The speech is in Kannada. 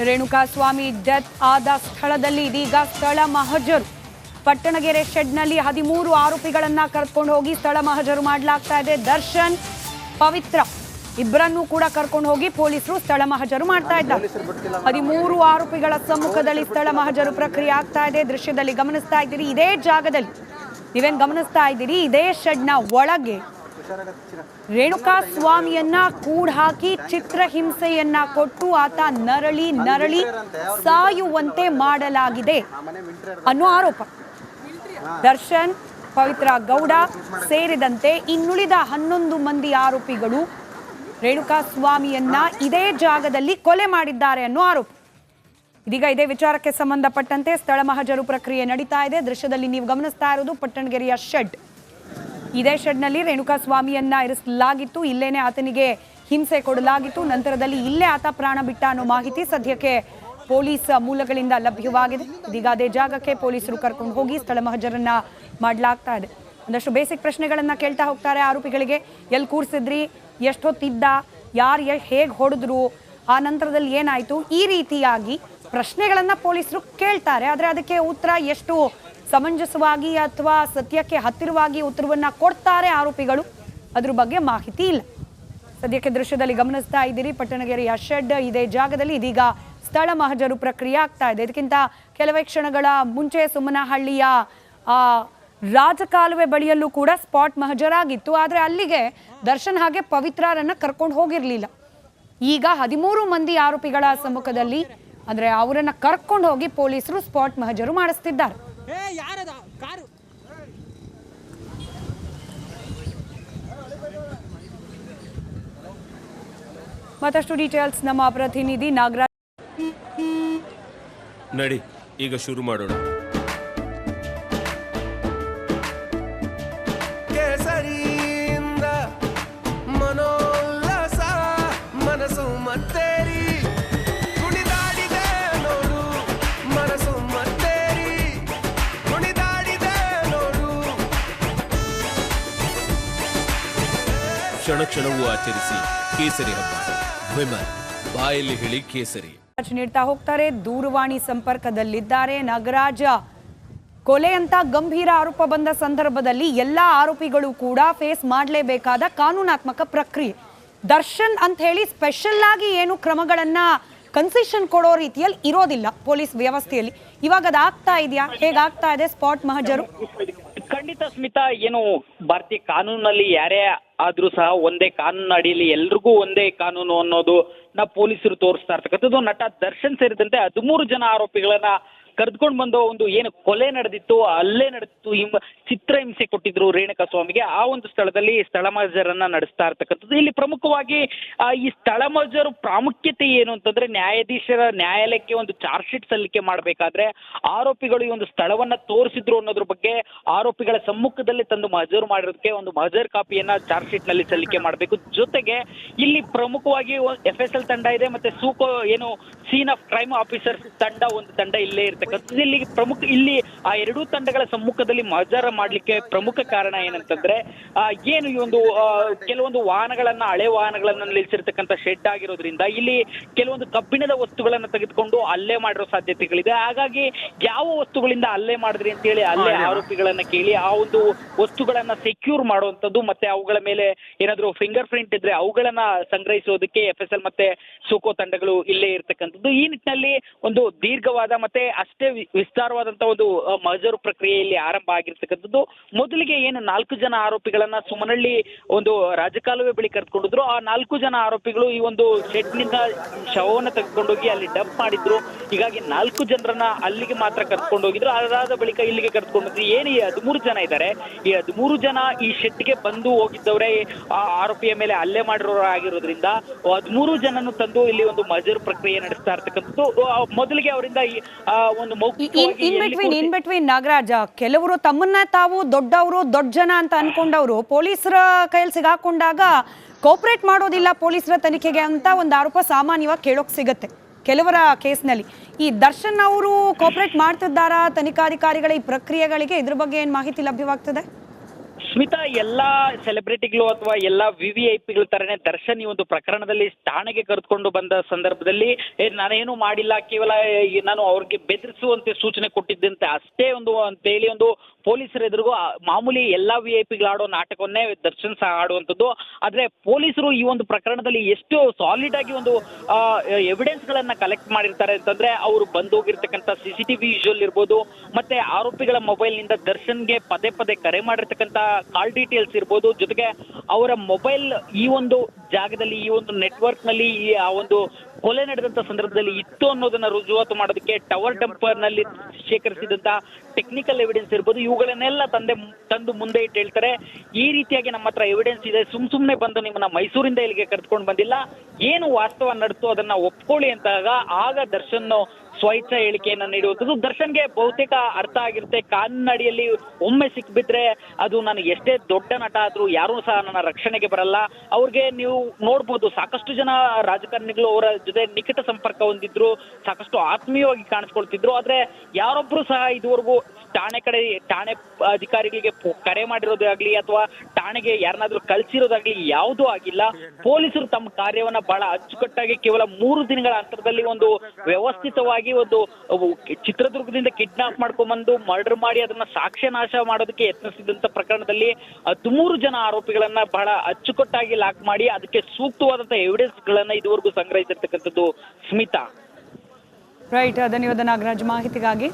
ರೇಣುಕಾಸ್ವಾಮಿ ಡೆತ್ ಆದ ಸ್ಥಳದಲ್ಲಿ ಇದೀಗ ಸ್ಥಳ ಮಹಜರು. ಪಟ್ಟಣಗೆರೆ ಶೆಡ್ನಲ್ಲಿ 13 ಆರೋಪಿಗಳನ್ನ ಕರ್ಕೊಂಡು ಹೋಗಿ ಸ್ಥಳ ಮಹಜರು ಮಾಡಲಾಗ್ತಾ ಇದೆ. ದರ್ಶನ್, ಪವಿತ್ರ ಇಬ್ಬರನ್ನೂ ಕೂಡ ಕರ್ಕೊಂಡು ಹೋಗಿ ಪೊಲೀಸರು ಸ್ಥಳ ಮಹಜರು ಮಾಡ್ತಾ ಇದ್ದಾರೆ. 13 ಆರೋಪಿಗಳ ಸಮ್ಮುಖದಲ್ಲಿ ಸ್ಥಳ ಮಹಜರು ಪ್ರಕ್ರಿಯೆ ಆಗ್ತಾ ಇದೆ. ದೃಶ್ಯದಲ್ಲಿ ಗಮನಿಸ್ತಾ ಇದ್ದೀರಿ, ಇದೇ ಜಾಗದಲ್ಲಿ ನೀವೇನ್ ಗಮನಿಸ್ತಾ ಇದ್ದೀರಿ, ಇದೇ ಶೆಡ್ನ ಒಳಗೆ ರೇಣುಕಾಸ್ವಾಮಿಯನ್ನ ಕೂಡ್ ಹಾಕಿ ಚಿತ್ರಹಿಂಸೆಯನ್ನ ಕೊಟ್ಟು ಆತ ನರಳಿ ಸಾಯುವಂತೆ ಮಾಡಲಾಗಿದೆ ಅನ್ನೋ ಆರೋಪ. ದರ್ಶನ್, ಪವಿತ್ರ ಗೌಡ ಸೇರಿದಂತೆ ಇನ್ನುಳಿದ 11 ಮಂದಿ ಆರೋಪಿಗಳು ರೇಣುಕಾಸ್ವಾಮಿಯನ್ನ ಇದೇ ಜಾಗದಲ್ಲಿ ಕೊಲೆ ಮಾಡಿದ್ದಾರೆ ಅನ್ನೋ ಆರೋಪ. ಇದೀಗ ಇದೇ ವಿಚಾರಕ್ಕೆ ಸಂಬಂಧಪಟ್ಟಂತೆ ಸ್ಥಳ ಮಹಜರು ಪ್ರಕ್ರಿಯೆ ನಡೀತಾ ಇದೆ. ದೃಶ್ಯದಲ್ಲಿ ನೀವು ಗಮನಿಸ್ತಾ ಇರೋದು ಪಟ್ಟಣಗೆರೆಯ ಶೆಡ್. ಇದೇ ಶೆಡ್ನಲ್ಲಿ ರೇಣುಕಾಸ್ವಾಮಿಯನ್ನ ಇರಿಸಲಾಗಿತ್ತು. ಇಲ್ಲೇನೆ ಆತನಿಗೆ ಹಿಂಸೆ ಕೊಡಲಾಗಿತ್ತು. ನಂತರದಲ್ಲಿ ಇಲ್ಲೇ ಆತ ಪ್ರಾಣ ಬಿಟ್ಟ ಅನ್ನೋ ಮಾಹಿತಿ ಸದ್ಯಕ್ಕೆ ಪೊಲೀಸ್ ಮೂಲಗಳಿಂದ ಲಭ್ಯವಾಗಿದೆ. ಇದೀಗ ಅದೇ ಜಾಗಕ್ಕೆ ಪೊಲೀಸರು ಕರ್ಕೊಂಡು ಹೋಗಿ ಸ್ಥಳ ಮಹಜರನ್ನ ಮಾಡಲಾಗ್ತಾ ಇದೆ. ಒಂದಷ್ಟು ಬೇಸಿಕ್ ಪ್ರಶ್ನೆಗಳನ್ನ ಕೇಳ್ತಾ ಹೋಗ್ತಾರೆ ಆರೋಪಿಗಳಿಗೆ. ಎಲ್ಲಿ ಕೂರಿಸಿದ್ರಿ, ಎಷ್ಟೊತ್ತಿದ್ದ, ಯಾರು ಹೇಗೆ ಹೊಡೆದ್ರು, ಆ ನಂತರದಲ್ಲಿ ಏನಾಯ್ತು, ಈ ರೀತಿಯಾಗಿ ಪ್ರಶ್ನೆಗಳನ್ನ ಪೊಲೀಸರು ಕೇಳ್ತಾರೆ. ಆದರೆ ಅದಕ್ಕೆ ಉತ್ತರ ಎಷ್ಟು ಸಮಂಜಸವಾಗಿ ಅಥವಾ ಸತ್ಯಕ್ಕೆ ಹತ್ತಿರವಾಗಿ ಉತ್ತರವನ್ನ ಕೊಡ್ತಾರೆ ಆರೋಪಿಗಳು, ಅದ್ರ ಬಗ್ಗೆ ಮಾಹಿತಿ ಇಲ್ಲ. ಸದ್ಯಕ್ಕೆ ದೃಶ್ಯದಲ್ಲಿ ಗಮನಿಸ್ತಾ ಇದ್ದೀರಿ, ಪಟ್ಟಣಗೆರೆಯ ಶೆಡ್ ಇದೇ ಜಾಗದಲ್ಲಿ ಇದೀಗ ಸ್ಥಳ ಮಹಜರು ಪ್ರಕ್ರಿಯೆ ಆಗ್ತಾ ಇದೆ. ಇದಕ್ಕಿಂತ ಕೆಲವೇ ಕ್ಷಣಗಳ ಮುಂಚೆ ಸುಮ್ಮನಹಳ್ಳಿಯ ರಾಜಕಾಲುವೆ ಬಳಿಯಲ್ಲೂ ಕೂಡ ಸ್ಪಾಟ್ ಮಹಜರಾಗಿತ್ತು. ಆದರೆ ಅಲ್ಲಿಗೆ ದರ್ಶನ್ ಹಾಗೆ ಪವಿತ್ರರನ್ನ ಕರ್ಕೊಂಡು ಹೋಗಿರ್ಲಿಲ್ಲ. ಈಗ 13 ಮಂದಿ ಆರೋಪಿಗಳ ಸಮ್ಮುಖದಲ್ಲಿ ಅಂದ್ರೆ ಅವರನ್ನ ಕರ್ಕೊಂಡು ಹೋಗಿ ಪೊಲೀಸರು ಸ್ಪಾಟ್ ಮಹಜರು ಮಾಡಿಸ್ತಿದ್ದಾರೆ. ಮತ್ತಷ್ಟು ಡೀಟೇಲ್ಸ್ ನಮ್ಮ ಪ್ರತಿನಿಧಿ ನಾಗರಾಜ್. ನಡಿ, ಈಗ ಶುರು ಮಾಡೋಣ. ಮನೋಲ್ಲಾಸ ಮನಸ್ಸು ಮತ್ತೇರಿ ಕುಣಿದಾಡಿದೆ ನೋಡು, ಮನಸ್ಸು ಮತ್ತೇರಿ ಕುಣಿದಾಡಿದೆ ನೋಡು. ಕ್ಷಣ ಕ್ಷಣವೂ ಆಚರಿಸಿ ಕೇಸರಿ ಹಬ್ಬ. ವಿಮಲ್ ಬಾಯಲ್ಲಿ ಹೇಳಿ ಕೇಸರಿ ನೀಡ್ತಾ ಹೋಗ್ತಾರೆ. ದೂರವಾಣಿ ಸಂಪರ್ಕದಲ್ಲಿದ್ದಾರೆ ನಾಗರಾಜ. ಕೊಲೆ ಅಂತ ಗಂಭೀರ ಆರೋಪ ಬಂದ ಸಂದರ್ಭದಲ್ಲಿ ಎಲ್ಲಾ ಆರೋಪಿಗಳು ಕೂಡ ಫೇಸ್ ಮಾಡಲೇಬೇಕಾದ ಕಾನೂನಾತ್ಮಕ ಪ್ರಕ್ರಿಯೆ. ದರ್ಶನ್ ಅಂತ ಹೇಳಿ ಸ್ಪೆಷಲ್ ಆಗಿ ಏನು ಕ್ರಮಗಳನ್ನ ಕನ್ಸೆಷನ್ ಕೊಡೋ ರೀತಿಯಲ್ಲಿ ಇರೋದಿಲ್ಲ ಪೊಲೀಸ್ ವ್ಯವಸ್ಥೆಯಲ್ಲಿ. ಇವಾಗ ಅದಾಗ್ತಾ ಇದೆಯಾ, ಹೇಗಾಗ್ತಾ ಇದೆ ಸ್ಪಾಟ್ ಮಹಜರು? ಖಂಡಿತ ಸ್ಮಿತಾ, ಏನು ಭಾರತೀಯ ಕಾನೂನಲ್ಲಿ ಯಾರೇ ಆದ್ರೂ ಸಹ ಒಂದೇ ಕಾನೂನು ಅಡಿಯಲ್ಲಿ ಎಲ್ರಿಗೂ ಒಂದೇ ಕಾನೂನು ಅನ್ನೋದು ಪೊಲೀಸರು ತೋರಿಸ್ತಾ ಇರ್ತಕ್ಕಂಥದ್ದು. ನಟ ದರ್ಶನ್ ಸೇರಿದಂತೆ 13 ಜನ ಆರೋಪಿಗಳನ್ನ ಕರೆದುಕೊಂಡು ಬಂದು ಒಂದು ಏನು ಕೊಲೆ ನಡೆದಿತ್ತು, ಅಲ್ಲೇ ನಡೆದಿತ್ತು, ಚಿತ್ರಹಿಂಸೆ ಕೊಟ್ಟಿದ್ರು ರೇಣುಕಾಸ್ವಾಮಿಗೆ, ಆ ಒಂದು ಸ್ಥಳದಲ್ಲಿ ಸ್ಥಳ ಮಹಜರನ್ನ ನಡೆಸ್ತಾ ಇರ್ತಕ್ಕಂಥದ್ದು. ಇಲ್ಲಿ ಪ್ರಮುಖವಾಗಿ ಈ ಸ್ಥಳ ಮಹಜರು ಪ್ರಾಮುಖ್ಯತೆ ಏನು ಅಂತಂದ್ರೆ, ನ್ಯಾಯಾಧೀಶರ ನ್ಯಾಯಾಲಯಕ್ಕೆ ಒಂದು ಚಾರ್ಜ್ ಶೀಟ್ ಸಲ್ಲಿಕೆ ಮಾಡಬೇಕಾದ್ರೆ ಆರೋಪಿಗಳು ಈ ಒಂದು ಸ್ಥಳವನ್ನ ತೋರಿಸಿದ್ರು ಅನ್ನೋದ್ರ ಬಗ್ಗೆ ಆರೋಪಿಗಳ ಸಮ್ಮುಖದಲ್ಲಿ ತಂದು ಮಹಜರು ಮಾಡಿರೋದಕ್ಕೆ ಒಂದು ಮಹಜರ್ ಕಾಪಿಯನ್ನ ಚಾರ್ಜ್ ಶೀಟ್ ನಲ್ಲಿ ಸಲ್ಲಿಕೆ ಮಾಡಬೇಕು. ಜೊತೆಗೆ ಇಲ್ಲಿ ಪ್ರಮುಖವಾಗಿ FSL ತಂಡ ಇದೆ, ಮತ್ತೆ ಸೂಕೋ ಏನು ಸೀನ್ ಆಫ್ ಕ್ರೈಮ್ ಆಫೀಸರ್ಸ್ ತಂಡ, ಒಂದು ತಂಡ ಇಲ್ಲೇ ಇರ್ತಕ್ಕಂಥದ್ದು. ಇಲ್ಲಿ ಪ್ರಮುಖ ಇಲ್ಲಿ ಆ ಎರಡೂ ತಂಡಗಳ ಸಮ್ಮುಖದಲ್ಲಿ ಮಹಜರ ಮಾಡ್ಲಿಕ್ಕೆ ಪ್ರಮುಖ ಕಾರಣ ಏನಂತಂದ್ರೆ, ಏನು ಈ ಒಂದು ಕೆಲವೊಂದು ವಾಹನಗಳನ್ನ, ಹಳೆ ವಾಹನಗಳನ್ನ ನಿಲ್ಲಿಸಿರ್ತಕ್ಕಂಥ ಶೆಡ್ ಆಗಿರೋದ್ರಿಂದ ಇಲ್ಲಿ ಕೆಲವೊಂದು ಕಬ್ಬಿಣದ ವಸ್ತುಗಳನ್ನ ತೆಗೆದುಕೊಂಡು ಅಲ್ಲೇ ಮಾಡಿರೋ ಸಾಧ್ಯತೆಗಳಿದೆ. ಹಾಗಾಗಿ ಯಾವ ವಸ್ತುಗಳಿಂದ ಅಲ್ಲೇ ಮಾಡಿದ್ರಿ ಅಂತ ಹೇಳಿ ಅಲ್ಲೇ ಆರೋಪಿಗಳನ್ನ ಕೇಳಿ ಆ ಒಂದು ವಸ್ತುಗಳನ್ನ ಸೆಕ್ಯೂರ್ ಮಾಡುವಂಥದ್ದು, ಮತ್ತೆ ಅವುಗಳ ಮೇಲೆ ಏನಾದ್ರು ಫಿಂಗರ್ ಪ್ರಿಂಟ್ ಇದ್ರೆ ಅವುಗಳನ್ನ ಸಂಗ್ರಹಿಸೋದಕ್ಕೆ FSL ಮತ್ತೆ ಸೂಕೋ ತಂಡಗಳು ಇಲ್ಲೇ ಇರ್ತಕ್ಕಂಥದ್ದು. ಈ ನಿಟ್ಟಿನಲ್ಲಿ ಒಂದು ದೀರ್ಘವಾದ ಮತ್ತೆ ಅಷ್ಟೇ ವಿಸ್ತಾರವಾದಂತಹ ಒಂದು ಮಹಜರು ಪ್ರಕ್ರಿಯೆಯಲ್ಲಿ ಆರಂಭ ಆಗಿರ್ತಕ್ಕಂಥದ್ದು. ಮೊದಲಿಗೆ ಏನು 4 ಜನ ಆರೋಪಿಗಳನ್ನ ಸುಮನಹಳ್ಳಿ ಒಂದು ರಾಜಕಾಲುವೆ ಬಳಿ ಕರೆದುಕೊಂಡಿದ್ರು. ಆ 4 ಜನ ಆರೋಪಿಗಳು ಈ ಒಂದು ಶೆಡ್ ನಿಂದ ಶವವನ್ನ ತೆಗೆದುಕೊಂಡೋಗಿ ಅಲ್ಲಿ ಡಂಪ್ ಮಾಡಿದ್ರು. ಹೀಗಾಗಿ 4 ಜನರನ್ನ ಅಲ್ಲಿಗೆ ಮಾತ್ರ ಕರೆದುಕೊಂಡು ಹೋಗಿದ್ರು. ಅದಾದ ಬಳಿಕ ಇಲ್ಲಿಗೆ ಕರೆದುಕೊಂಡಿದ್ರು. ಏನು ಈ 13 ಜನ ಇದ್ದಾರೆ, ಈ 13 ಜನ ಈ ಶೆಡ್ಗೆ ಬಂದು ಹೋಗಿದ್ದವರೇ ಆ ಆರೋಪಿಯ ಮೇಲೆ ಹಲ್ಲೆ ಮಾಡಿರೋರು ಆಗಿರೋದ್ರಿಂದ 13 ಜನನು ತಂದು ಇಲ್ಲಿ ಒಂದು ಮಹಜರು ಪ್ರಕ್ರಿಯೆ ನಡೆಸ್ತಾ ಇರ್ತಕ್ಕಂಥದ್ದು. ಮೊದಲಿಗೆ ಅವರಿಂದ ಒಂದು ಇನ್ ಬಿಟ್ವೀನ್ ನಾಗರಾಜ, ಕೆಲವರು ತಮ್ಮನ್ನ ತಾವು ದೊಡ್ಡವರು, ದೊಡ್ಡ ಜನ ಅಂತ ಅನ್ಕೊಂಡವರು ಪೊಲೀಸರ ಕೈಯಲ್ಲಿ ಸಿಗಾಕೊಂಡಾಗ ಕೋಪರೇಟ್ ಮಾಡೋದಿಲ್ಲ ಪೊಲೀಸರ ತನಿಖೆಗೆ ಅಂತ ಒಂದು ಆರೋಪ ಸಾಮಾನ್ಯವಾಗಿ ಕೇಳೋಕ್ ಸಿಗತ್ತೆ ಕೆಲವರ ಕೇಸ್ನಲ್ಲಿ. ಈ ದರ್ಶನ್ ಅವರು ಕೋಪರೇಟ್ ಮಾಡ್ತಿದ್ದಾರಾ ತನಿಖಾಧಿಕಾರಿಗಳ ಈ ಪ್ರಕ್ರಿಯೆಗಳಿಗೆ? ಇದ್ರ ಬಗ್ಗೆ ಏನ್ ಮಾಹಿತಿ ಲಭ್ಯವಾಗ್ತದೆ? ಸ್ಮಿತಾ, ಎಲ್ಲಾ ಸೆಲೆಬ್ರಿಟಿಗಳು ಅಥವಾ ಎಲ್ಲಾ VVIPಗಳ ತರನೇ ದರ್ಶನ್ ಈ ಒಂದು ಪ್ರಕರಣದಲ್ಲಿ ಠಾಣೆಗೆ ಕರೆದುಕೊಂಡು ಬಂದ ಸಂದರ್ಭದಲ್ಲಿ ನಾನೇನು ಮಾಡಿಲ್ಲ, ಕೇವಲ ನಾನು ಅವ್ರಿಗೆ ಬೆದರಿಸುವಂತೆ ಸೂಚನೆ ಕೊಟ್ಟಿದ್ದಂತೆ ಅಷ್ಟೇ ಅಂತ ಹೇಳಿ ಪೊಲೀಸರ ಎದುರಿಗೂ ಮಾಮೂಲಿ ಎಲ್ಲಾ VIPಗಳು ಆಡೋ ನಾಟಕವನ್ನೇ ದರ್ಶನ್ ಸಹ ಆಡುವಂಥದ್ದು. ಆದ್ರೆ ಪೊಲೀಸರು ಈ ಒಂದು ಪ್ರಕರಣದಲ್ಲಿ ಎಷ್ಟು ಸಾಲಿಡ್ ಆಗಿ ಎವಿಡೆನ್ಸ್ ಗಳನ್ನ ಕಲೆಕ್ಟ್ ಮಾಡಿರ್ತಾರೆ ಅಂತಂದ್ರೆ, ಅವರು ಬಂದೋಗಿರ್ತಕ್ಕಂಥ CCTV ವಿಜುವಲ್ ಇರ್ಬೋದು, ಮತ್ತೆ ಆರೋಪಿಗಳ ಮೊಬೈಲ್ ನಿಂದ ದರ್ಶನ್ಗೆ ಪದೇ ಪದೇ ಕರೆ ಮಾಡಿರ್ತಕ್ಕಂಥ ಕಾಲ್ ಡೀಟೇಲ್ಸ್ ಇರ್ಬೋದು, ಜೊತೆಗೆ ಅವರ ಮೊಬೈಲ್ ಈ ಒಂದು ಜಾಗದಲ್ಲಿ, ಈ ಒಂದು ನೆಟ್ವರ್ಕ್ ನಲ್ಲಿ ಆ ಒಂದು ಕೊಲೆ ನಡೆದಂತ ಸಂದರ್ಭದಲ್ಲಿ ಇತ್ತು ಅನ್ನೋದನ್ನ ರುಜುವಾತು ಮಾಡೋದಕ್ಕೆ ಟವರ್ ಡಂಪರ್ ನಲ್ಲಿ ಶೇಖರಿಸಿದಂತ ಟೆಕ್ನಿಕಲ್ ಎವಿಡೆನ್ಸ್ ಇರ್ಬೋದು, ಇವುಗಳನ್ನೆಲ್ಲ ತಂದು ಮುಂದೆ ಇಟ್ಟು ಹೇಳ್ತಾರೆ, ಈ ರೀತಿಯಾಗಿ ನಮ್ಮ ಹತ್ರ ಎವಿಡೆನ್ಸ್ ಇದೆ, ಸುಮ್ನೆ ಬಂದು ನಿಮ್ಮನ್ನ ಮೈಸೂರಿಂದ ಇಲ್ಲಿಗೆ ಕರೆದುಕೊಂಡು ಬಂದಿಲ್ಲ, ಏನು ವಾಸ್ತವ ನಡ್ತು ಅದನ್ನ ಒಪ್ಕೊಳ್ಳಿ ಅಂತಾಗ ಆಗ ದರ್ಶನ್ ಸ್ವಇಚ್ಛಾ ಹೇಳಿಕೆಯನ್ನ ನೀಡುವಂಥದ್ದು. ದರ್ಶನ್ಗೆ ಬಹುತೇಕ ಅರ್ಥ ಆಗಿರುತ್ತೆ, ಕಾನೂನಿನಡಿಯಲ್ಲಿ ಒಮ್ಮೆ ಸಿಕ್ಬಿದ್ರೆ ಅದು ನಾನು ಎಷ್ಟೇ ದೊಡ್ಡ ನಟ ಆದ್ರೂ ಯಾರೂ ಸಹ ನನ್ನ ರಕ್ಷಣೆಗೆ ಬರಲ್ಲ. ಅವ್ರಿಗೆ ನೀವು ನೋಡ್ಬೋದು, ಸಾಕಷ್ಟು ಜನ ರಾಜಕಾರಣಿಗಳು ಅವರ ಜೊತೆ ನಿಕಟ ಸಂಪರ್ಕ ಹೊಂದಿದ್ರು, ಸಾಕಷ್ಟು ಆತ್ಮೀಯವಾಗಿ ಕಾಣಿಸ್ಕೊಳ್ತಿದ್ರು. ಆದ್ರೆ ಯಾರೊಬ್ರು ಸಹ ಇದುವರೆಗೂ ಠಾಣೆ ಅಧಿಕಾರಿಗಳಿಗೆ ಕರೆ ಮಾಡಿರೋದೇ ಆಗ್ಲಿ ಅಥವಾ ಠಾಣೆಗೆ ಯಾರನ್ನಾದ್ರೂ ಕಳಿಸಿರೋದಾಗ್ಲಿ ಯಾವುದೂ ಆಗಿಲ್ಲ. ಪೊಲೀಸರು ತಮ್ಮ ಕಾರ್ಯವನ್ನ ಬಹಳ ಅಚ್ಚುಕಟ್ಟಾಗಿ ಕೇವಲ 3 ದಿನಗಳ ಅಂತರದಲ್ಲಿ ವ್ಯವಸ್ಥಿತವಾಗಿ ಚಿತ್ರದುರ್ಗದಿಂದ ಕಿಡ್ನಾಪ್ ಮಾಡ್ಕೊಂಡ್ಬಂದು ಮರ್ಡರ್ ಮಾಡಿ ಅದನ್ನ ಸಾಕ್ಷ್ಯ ನಾಶ ಮಾಡೋದಕ್ಕೆ ಯತ್ನಿಸಿದಂತ ಪ್ರಕರಣದಲ್ಲಿ 13 ಜನ ಆರೋಪಿಗಳನ್ನ ಬಹಳ ಅಚ್ಚುಕಟ್ಟಾಗಿ ಲಾಕ್ ಮಾಡಿ ಅದಕ್ಕೆ ಸೂಕ್ತವಾದಂತಹ ಎವಿಡೆನ್ಸ್ ಗಳನ್ನ ಇದುವರೆಗೂ ಸಂಗ್ರಹಿಸಿರ್ತಕ್ಕಂಥದ್ದು. ಸ್ಮಿತಾ. ರೈಟ್, ಧನ್ಯವಾದ ನಾಗರಾಜ್ ಮಾಹಿತಿಗಾಗಿ.